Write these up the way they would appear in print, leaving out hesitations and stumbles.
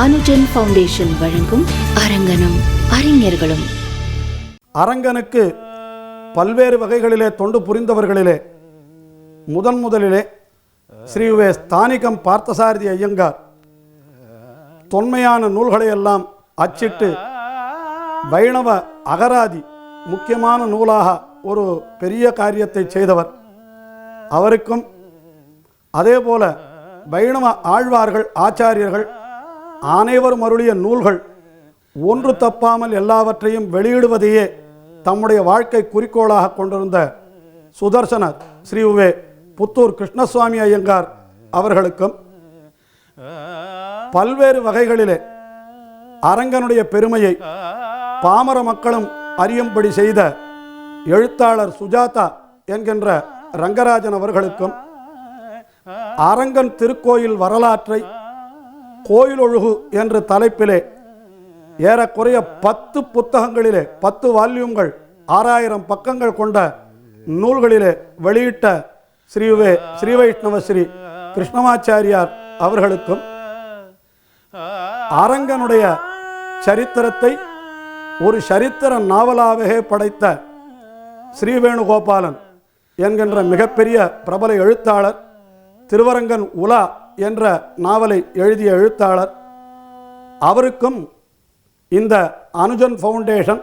Anujan foundation வழங்கும் அரங்கனும் அறிஞர்களும். அரங்கனுக்கு பல்வேறு வகைகளிலே தொண்டு புரிந்தவர்களிலே முதலிலே ஸ்ரீ வே ஸ்தானிகம் பார்த்தசாரதி ஐயங்கார் தொன்மையான நூல்களை எல்லாம் அச்சிட்டு வைணவ அகராதி முக்கியமான நூலாக ஒரு பெரிய காரியத்தை செய்தவர். அவருக்கும் அதேபோல வைணவ ஆழ்வார்கள் ஆச்சாரியர்கள் அனைவரும் அருளிய நூல்கள் ஒன்று தப்பாமல் எல்லாவற்றையும் வெளியிடுவதையே தம்முடைய வாழ்க்கை குறிக்கோளாக கொண்டிருந்த சுதர்சனர் ஸ்ரீ வே புத்தூர் கிருஷ்ணசுவாமி ஐயங்கார் அவர்களுக்கும் பல்வேறு வகைகளிலே அரங்கனுடைய பெருமையை பாமர மக்களும் அறியும்படி செய்த எழுத்தாளர் சுஜாதா என்கின்ற ரங்கராஜன் அவர்களுக்கும் அரங்கன் திருக்கோயில் வரலாற்றை கோயிலொழுகு என்ற தலைப்பிலே ஏறக்குறைய 10 புத்தகங்களிலே 10 வால்யூம்கள் 6000 பக்கங்கள் கொண்ட நூல்களிலே வெளியிட்ட ஸ்ரீ வைஷ்ணவ ஸ்ரீ கிருஷ்ணமாச்சாரியார் அவர்களுக்கும் அரங்கனுடைய சரித்திரத்தை ஒரு சரித்திர நாவலாகவே படைத்த ஸ்ரீவேணுகோபாலன் என்கின்ற மிகப்பெரிய பிரபல எழுத்தாளர், திருவரங்கன் உலா என்ற நாவலை எழுதிய எழுத்தாளர், அவருக்கும் இந்த அனுஜன் ஃபவுண்டேஷன்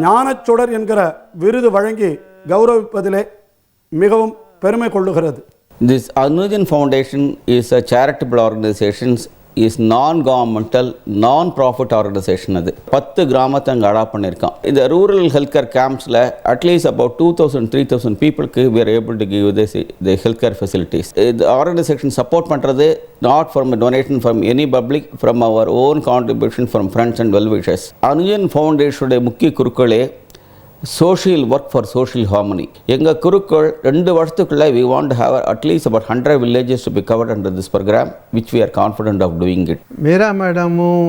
ஞானச்சுடர் என்கிற விருது வழங்கி கௌரவிப்பதிலே மிகவும் பெருமை கொள்ளுகிறது. This Anujan Foundation is a charitable organization, is non-governmental, non-profit organization. அது 10 கிராமத்தை அங்கே அடாப்ட் பண்ணியிருக்கான். இந்த ரூரல் ஹெல்த் கேர் கேம்ப்ஸில் அட்லீஸ்ட் about 2000-3000 பீப்புளுக்கு we are able to give the health care facilities. The organization support பண்ணுறது not from a donation from any public, from our own contribution from friends and well-wishers. Anujan ஃபவுண்டேஷனுடைய முக்கிய குறுக்களே social work for social harmony. எங்கள் குறுக்கள் 2 வருஷத்துக்குள்ளே we want to have at least about 100 villages to be covered under this program, which we are confident of doing it. Meera மேடமும்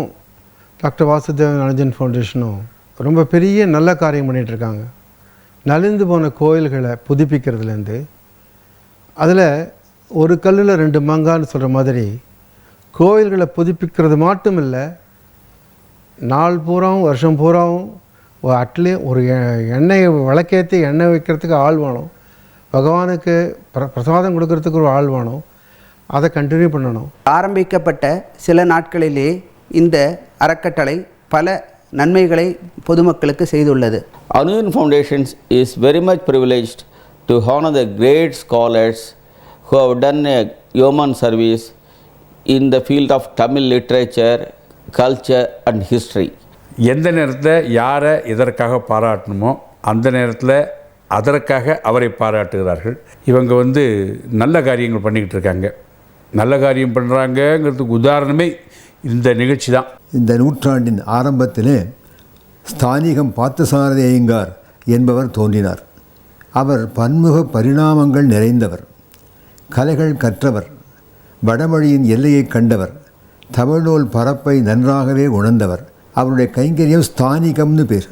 doctor Vasudevan Anujan ஃபவுண்டேஷனும் ரொம்ப பெரிய நல்ல காரியம் பண்ணிகிட்ருக்காங்க. நலிந்து போன கோயில்களை புதுப்பிக்கிறதுலேருந்து அதில் ஒரு கல்லில் 2 மாங்கான்னு சொல்கிற மாதிரி கோயில்களை புதுப்பிக்கிறது மட்டும் இல்லை, நாள் பூராவும் வருஷம் பூராவும் அட்லீஸ்ட் ஒரு எண்ணெய் விளக்கேற்றி எண்ணெய் வைக்கிறதுக்கு ஆள் வேணும், பகவானுக்கு பிரசாதம் கொடுக்கறதுக்கு ஒரு ஆள் வேணும். அதை கண்டினியூ பண்ணணும். ஆரம்பிக்கப்பட்ட சில நாட்களிலே இந்த அறக்கட்டளை பல நன்மைகளை பொதுமக்களுக்கு செய்துள்ளது. Anujan Foundation is very much privileged to honor the great scholars who have done a yeoman service in the field of Tamil literature, culture and history. எந்த நேரத்தில் யாரை இதற்காக பாராட்டணுமோ அந்த நேரத்தில் அதற்காக அவரை பாராட்டுகிறார்கள். இவங்க நல்ல காரியங்கள் பண்ணிக்கிட்டு இருக்காங்க. நல்ல காரியம் பண்ணுறாங்கங்கிறதுக்கு உதாரணமே இந்த நிகழ்ச்சி தான். இந்த நூற்றாண்டின் ஆரம்பத்திலே ஸ்தானிகம் பார்த்தசாரதி ஐயங்கார் என்பவர் தோன்றினார். அவர் பன்முக பரிணாமங்கள் நிறைந்தவர், கலைகள் கற்றவர், வடமொழியின் எல்லையை கண்டவர், தமிழ்நூல் பரப்பை நன்றாகவே உணர்ந்தவர். அவருடைய கைங்கரியம் ஸ்தானிகம்னு பேர்.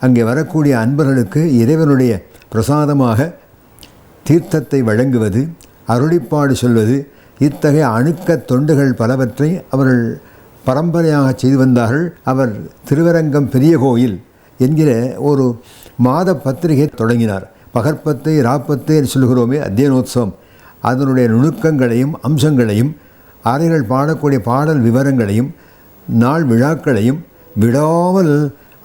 அங்கே வரக்கூடிய அன்பர்களுக்கு இறைவனுடைய பிரசாதமாக தீர்த்தத்தை வழங்குவது, அருளிப்பாடு சொல்வது, இத்தகைய அணுக்க தொண்டுகள் பலவற்றை அவர்கள் பரம்பரையாக செய்து வந்தார்கள். அவர் திருவரங்கம் பெரிய கோயில் என்கிற ஒரு மாத பத்திரிகை தொடங்கினார். பகற்பத்து ராப்பத்து என்று சொல்கிறோமே, அத்தியனோத்சவம், அதனுடைய நுணுக்கங்களையும் அம்சங்களையும் ஆரியர்கள் பாடக்கூடிய பாடல் விவரங்களையும் நாள் விழாக்களையும் விடாமல்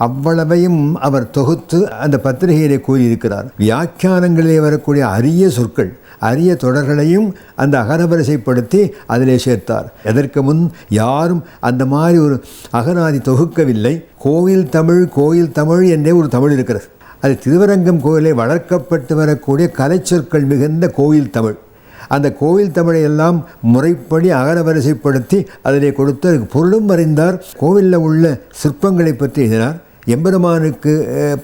அவ்வளவையும் அவர் தொகுத்து அந்த பத்திரிகையிலே கூறியிருக்கிறார். வியாக்கியானங்களிலே வரக்கூடிய அரிய சொற்கள், அரிய தொடர்களையும் அந்த அகரவரிசைப்படுத்தி அதிலே சேர்த்தார். எதற்கு முன் யாரும் அந்த மாதிரி ஒரு அகராதி தொகுக்கவில்லை. கோயில் தமிழ் என்றே ஒரு தமிழ் இருக்கிறது. அது திருவரங்கம் கோயிலை வளர்க்கப்பட்டு வரக்கூடிய கலைச்சொற்கள் மிகுந்த கோயில் தமிழ். அந்த கோயில் தமிழை எல்லாம் முறைப்படி அகரவரிசைப்படுத்தி அதிலே கொடுத்து அதுக்கு பொருளும் அறிந்தார். கோவிலில் உள்ள சிற்பங்களை பற்றி எழுதினார். எம்பெருமானுக்கு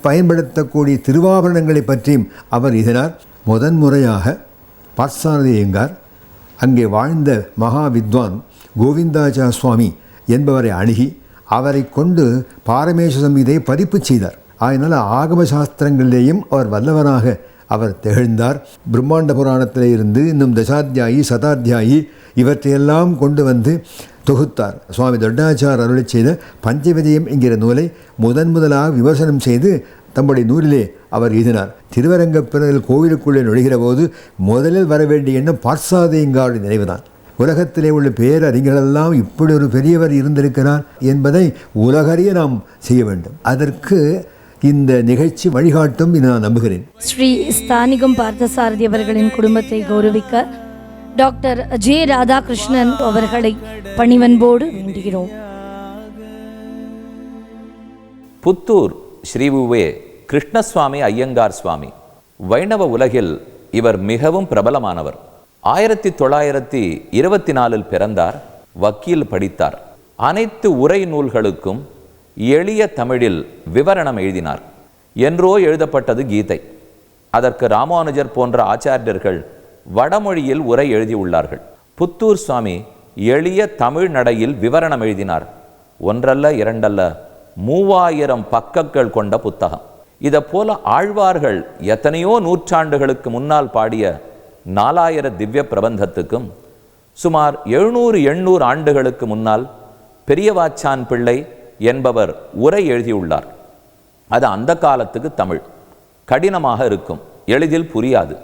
பயன்படுத்தக்கூடிய திருவாபரணங்களை பற்றியும் அவர் எழுதினார். முதன்முறையாக பார்த்தசாரதி ஐயங்கார் அங்கே வாழ்ந்த மகா வித்வான் கோவிந்தாச்சார சுவாமி என்பவரை அணுகி அவரை கொண்டு பாரமேஸ்வர சம்ஹிதையை பதிப்பு செய்தார். அதனால் ஆகம சாஸ்திரங்களிலேயும் அவர் வல்லவராக அவர் திகழ்ந்தார். பிரம்மாண்ட புராணத்தில் இருந்து இன்னும் தசாத்தியாயி சதாத்தியாயி இவற்றையெல்லாம் கொண்டு வந்து தொகுத்தார். சுவாமி தொண்டாச்சார் அருளி செய்த பஞ்சவிஜயம் என்கிற நூலை முதலாக விமர்சனம் செய்து தம்முடைய நூலிலே அவர் எழுதினார். திருவரங்கப்பிரதில் கோவிலுக்குள்ளே நுழைகிற போது முதலில் வர வேண்டிய எண்ணம் பார்சாதையங்காடு நினைவுதான். உலகத்திலே உள்ள பேரறிஞர்களெல்லாம் இப்படி ஒரு பெரியவர் இருந்திருக்கிறார் என்பதை உலகறிய நாம் செய்ய வேண்டும். அதற்கு இந்த நிகழ்ச்சி வழிகாட்டும் என்று நான் நம்புகிறேன். ஸ்ரீ ஸ்தானிகம் பார்த்தசாரதி அவர்களின் குடும்பத்தை கௌரவிக்க டாக்டர் ஜே ராதாகிருஷ்ணன் அவர்களை பணிவன்போடு வேண்டுகிறோம். புத்தூர் ஸ்ரீ உவே கிருஷ்ணசுவாமி ஐயங்கார் சுவாமி. வைணவ உலகில் இவர் மிகவும் பிரபலமானவர். 1924 பிறந்தார். வக்கீல் படித்தார். அனைத்து உரை நூல்களுக்கும் எளிய தமிழில் விவரணம் எழுதினார். என்றோ எழுதப்பட்டது கீதை. அதற்கு ராமானுஜர் போன்ற ஆச்சாரியர்கள் வடமொழியில் உரை எழுதியுள்ளார்கள். புத்தூர் சுவாமி எளிய தமிழ் நடையில் விவரணம் எழுதினார். ஒன்றல்ல இரண்டல்ல 3000 பக்கங்கள் கொண்ட புத்தகம். இதை போல ஆழ்வார்கள் எத்தனையோ நூற்றாண்டுகளுக்கு முன்னால் பாடிய 4000 திவ்ய பிரபந்தத்துக்கும் சுமார் 700-800 ஆண்டுகளுக்கு முன்னால் பெரியவாச்சான் பிள்ளை என்பவர் உரை எழுதியுள்ளார். அது அந்த காலத்துக்கு தமிழ் கடினமாக இருக்கும், எளிதில் புரியாது.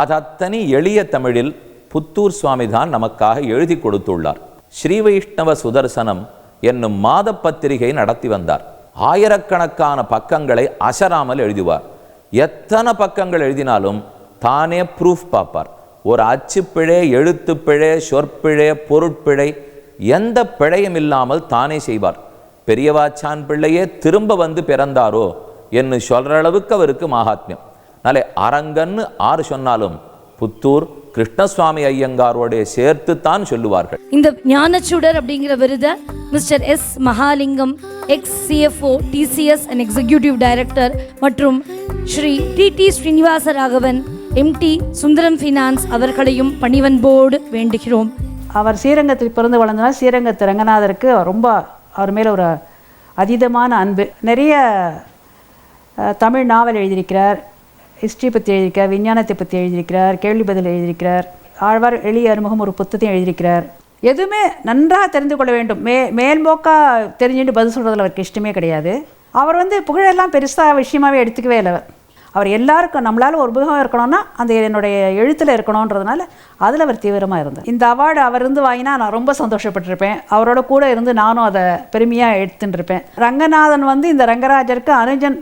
அது அத்தனை எளிய தமிழில் புத்தூர் சுவாமி தான் நமக்காக எழுதி கொடுத்துள்ளார். ஸ்ரீ வைஷ்ணவ சுதர்சனம் என்னும் மாத பத்திரிகை நடத்தி வந்தார். ஆயிரக்கணக்கான பக்கங்களை அசராமல் எழுதுவார். எத்தனை பக்கங்கள் எழுதினாலும் தானே ப்ரூஃப் பார்ப்பார். ஒரு அச்சுப்பிழை, எழுத்துப்பிழை, சொற்பிழை, பொருட்பிழை, எந்த பிழையும் இல்லாமல் தானே செய்வார். பெரியவாச்சான் பிள்ளையே திரும்ப வந்து பிறந்தாரோ என்று சொல்ற அளவுக்கு அவருக்கு மகாத்மியம். நாளை அரங்கன்னு ஆறு சொன்னாலும் புத்தூர் கிருஷ்ணசுவாமி ஐயங்காரோட சேர்த்து தான் சொல்லுவார்கள். இந்த ஞானச்சுடர் அப்படிங்கிற விருதை mister S Mahalingam, ex CFO TCS and executive director மற்றும் Shri TT Srinivasa Raghavan MT Sundaram finance அவர்களையும் பணிவன்போடு வேண்டுகிறோம். அவர் ஸ்ரீரங்கத்தில் பிறந்து வளர்ந்தனால் ஸ்ரீரங்கத்து ரங்கநாதருக்கு ரொம்ப அவர் மேலே ஒரு அதீதமான அன்பு. நிறைய தமிழ் நாவல் எழுதியிருக்கிறார், ஹிஸ்ட்ரி பற்றி எழுதியிருக்கிறார், விஞ்ஞானத்தை பற்றி எழுதியிருக்கிறார், கேள்வி பதில் எழுதியிருக்கிறார், ஆழ்வார் எளிய அறிமுகம் ஒரு புத்தகத்தையும் எழுதியிருக்கிறார். எதுவுமே நன்றாக தெரிந்து கொள்ள வேண்டும், மேல்மோக்காக தெரிஞ்சுட்டு பதில் சொல்கிறதுல அவருக்கு இஷ்டமே கிடையாது. அவர் புகழெல்லாம் பெருசாக விஷயமாகவே எடுத்துக்கவே இல்லை. அவர் எல்லாருக்கும் நம்மளால் ஒரு உபயோகம் இருக்கணும்னா அந்த என்னுடைய எழுத்தில் இருக்கணுன்றதுனால அதில் அவர் தீவிரமாக இருந்தார். இந்த அவார்டு அவர் வாங்கினா நான் ரொம்ப சந்தோஷப்பட்டிருப்பேன். அவரோட கூட இருந்து நானும் அதை பெருமையாக எடுத்துட்டுருப்பேன். ரங்கநாதன் இந்த ரங்கராஜருக்கு அனுஜன்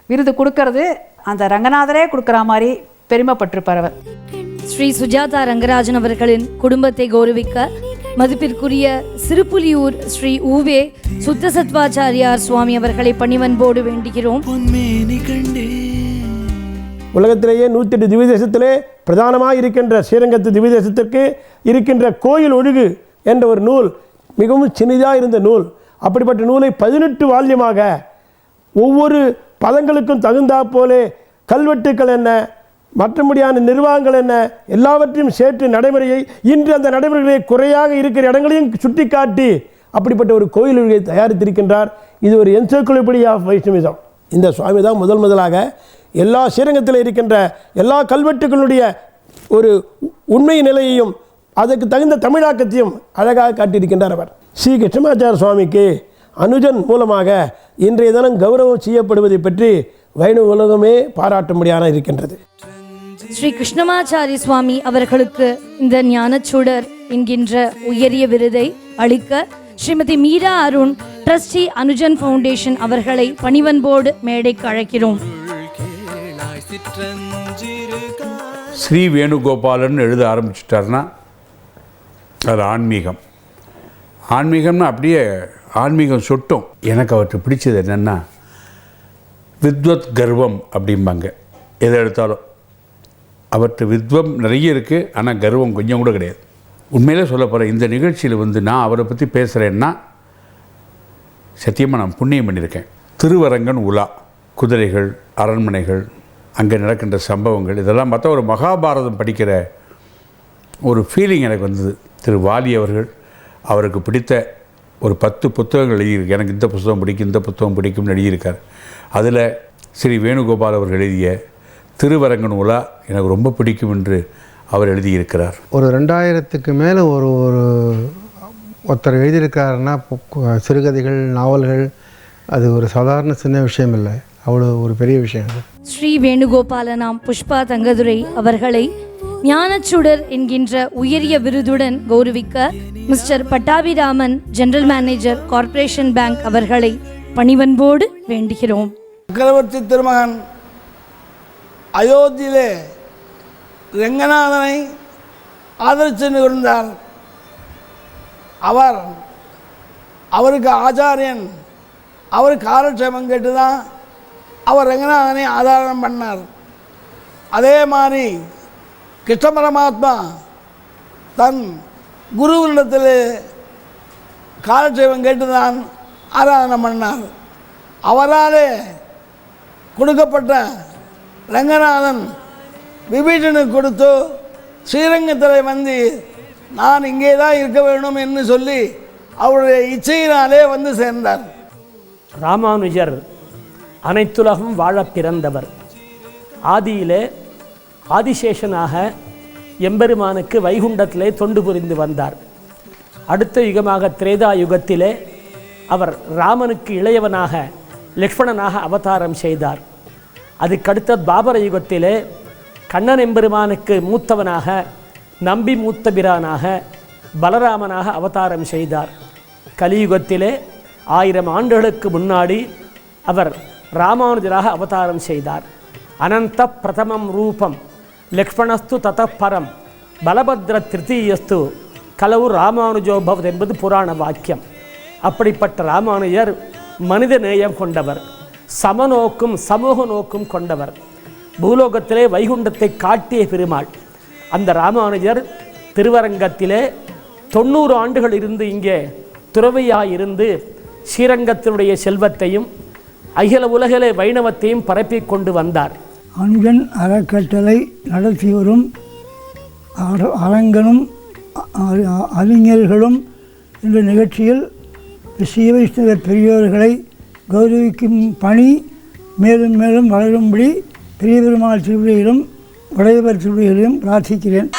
விருது கொடுக்கறது அந்த ரங்கநாதரே கொடுக்குற மாதிரி பெருமைப்பட்டிருப்பார் அவர். ஸ்ரீ சுஜாதா ரங்கராஜன் அவர்களின் குடும்பத்தை கௌரவிக்க மதிப்பிற்குரிய சிறுப்புலியூர் ஸ்ரீ ஊவே சுத்த சத்வாச்சாரியார் சுவாமி அவர்களை பணிவன்போடு வேண்டுகிறோம். உலகத்திலேயே 108 திவ்யதேசத்திலே பிரதானமாக இருக்கின்ற ஸ்ரீரங்கத்து திவ்யதேசத்திற்கு இருக்கின்ற கோயில் ஒழுகு என்ற ஒரு நூல் மிகவும் சின்னதாக இருந்த நூல். அப்படிப்பட்ட நூலை 18 வால்யமாக ஒவ்வொரு பதங்களுக்கும் தகுந்தா போலே கல்வெட்டுக்கள் என்ன, மற்றபடியான நிர்வாகங்கள் என்ன, எல்லாவற்றையும் சேர்த்து நடைமுறையை இன்று அந்த நடைமுறைகளை குறையாக இருக்கிற இடங்களையும் சுட்டி காட்டி அப்படிப்பட்ட ஒரு கோயில் ஒழுகை தயாரித்திருக்கின்றார். இது ஒரு என்சைக்ளோபீடியா ஆஃப் வைஷ்ணவிசம். இந்த சுவாமி தான் முதலாக எல்லா ஸ்ரீரங்கத்தில் இருக்கின்ற எல்லா கல்வெட்டுகளுடைய ஒரு உண்மை நிலையையும் அதற்கு தகுந்த தமிழாக்கத்தையும் அழகாக காட்டியிருக்கின்றார் அவர். ஸ்ரீ கிருஷ்ணமாச்சார சுவாமிக்கு அனுஜன் மூலமாக இன்றைய தினம் கௌரவம் செய்யப்படுவதை பற்றி வைணவ உலகமே பாராட்டும்படியான இருக்கின்றது. ஸ்ரீ கிருஷ்ணமாச்சாரி சுவாமி அவர்களுக்கு இந்த ஞானச்சுடர் என்கின்ற உயரிய விருதை அளிக்க ஸ்ரீமதி மீரா அருண் ட்ரஸ்டி அனுஜன் ஃபவுண்டேஷன் அவர்களை பணிவன்போடு மேடைக்கு அழைக்கிறோம். ஸ்ரீ வேணுகோபாலன் எழுத ஆரம்பிச்சிட்டார்னா அது ஆன்மீகம்னா அப்படியே ஆன்மீகம் சொட்டும். எனக்கு அவற்றை பிடிச்சது என்னென்னா வித்வத் கர்வம் அப்படிம்பாங்க. எதை எடுத்தாலும் அவற்றை வித்வம் நிறைய இருக்குது, ஆனால் கர்வம் கொஞ்சம் கூட கிடையாது. உண்மையிலே சொல்ல போகிறேன், இந்த நிகழ்ச்சியில் நான் அவரை பற்றி பேசுகிறேன்னா சத்தியமாக நான் புண்ணியம் பண்ணியிருக்கேன். திருவரங்கன் உலா, குதிரைகள், அரண்மனைகள், அங்கே நடக்கின்ற சம்பவங்கள், இதெல்லாம் பார்த்தா ஒரு மகாபாரதம் படிக்கிற ஒரு ஃபீலிங் எனக்கு வந்தது. திரு வாலி அவருக்கு பிடித்த ஒரு 10 புத்தகங்கள் எழுதியிருக்கு. எனக்கு இந்த புத்தகம் பிடிக்கும், இந்த புத்தகம் பிடிக்கும்னு எழுதியிருக்கார். அதில் ஸ்ரீ வேணுகோபால் அவர்கள் எழுதிய திருவரங்கன் உலா எனக்கு ரொம்ப பிடிக்கும் என்று அவர் எழுதியிருக்கிறார். ஒரு 2000க்கு மேலே ஒரு ஒருத்தர் எழுதியிருக்காருன்னா சிறுகதைகள், நாவல்கள் அது ஒரு சாதாரண சின்ன விஷயம் இல்லை, அவ்வளோ ஒரு பெரிய விஷயம் அது. ஸ்ரீ வேணுகோபாலனாம் புஷ்பா தங்கதுரை அவர்களை ஞானச்சுடர் என்கின்ற உயரிய விருதுடன் கௌரவிக்க mister Pattabiraman, general manager, corporation bank அவர்களை பணிவன்போடு வேண்டுகிறோம். சக்கரவர்த்தி திருமகன் அயோத்தியிலே ரங்கநாதனை ஆதரித்து இருந்தார். அவருக்கு ஆச்சாரியன் அவருக்கு காலட்சேபம் கேட்டு தான் அவர் ரங்கநாதனை ஆதாரம் பண்ணார். அதே மாதிரி கிருஷ்ண பரமாத்மா தன் குருவினிடத்தில் காலட்சேபம் கேட்டு தான் ஆராதனை பண்ணார். அவராலே கொடுக்கப்பட்ட ரங்கநாதன் விபீஷனுக்கு கொடுத்து ஸ்ரீரங்கத்தில் வந்து நான் இங்கே தான் இருக்க வேண்டும் என்று சொல்லி அவருடைய இச்சையினாலே வந்து சேர்ந்தார். ராமானுஜர் அனைத்துலகம் வாழ பிறந்தவர். ஆதியிலே ஆதிசேஷனாக எம்பெருமானுக்கு வைகுண்டத்திலே தொண்டு புரிந்து வந்தார். அடுத்த யுகமாக திரேதா யுகத்திலே அவர் ராமனுக்கு இளையவனாக லக்ஷ்மணனாக அவதாரம் செய்தார். அதுக்கடுத்த துவாபர யுகத்திலே கண்ணன் எம்பெருமானுக்கு மூத்தவனாக நம்பி மூத்தபிரானாக பலராமனாக அவதாரம் செய்தார். கலியுகத்திலே 1000 ஆண்டுகளுக்கு முன்னாடி அவர் ராமானுஜராக அவதாரம் செய்தார். அனந்த பிரதமம் ரூபம் லக்ஷ்மணஸ்து ததப்பரம் பலபத்ர திருத்தீயஸ்து கலவு ராமானுஜோபவ் என்பது புராண வாக்கியம். அப்படிப்பட்ட ராமானுஜர் மனித நேயம் கொண்டவர், சமநோக்கும் சமூக நோக்கும் கொண்டவர். பூலோகத்திலே வைகுண்டத்தை காட்டிய பெருமாள். அந்த ராமானுஜர் திருவரங்கத்திலே 90 ஆண்டுகள் இருந்து இங்கே துறவியாயிருந்து ஸ்ரீரங்கத்தினுடைய செல்வத்தையும் அகில உலகிலே வைணவத்தையும் பரப்பிக் கொண்டு வந்தார். அனுஜன் அறக்கட்டளை நடத்தி வரும் அரங்கனும் அறிஞர்களும் என்ற நிகழ்ச்சியில் ஸ்ரீ வைஷ்ணவ பெரியோர்களை கௌரவிக்கும் பணி மேலும் மேலும் வளரும்படி பெரிய பெருமாள் திருவிழையிலும் உடையவர் திருவிழையிலும் பிரார்த்திக்கிறேன்.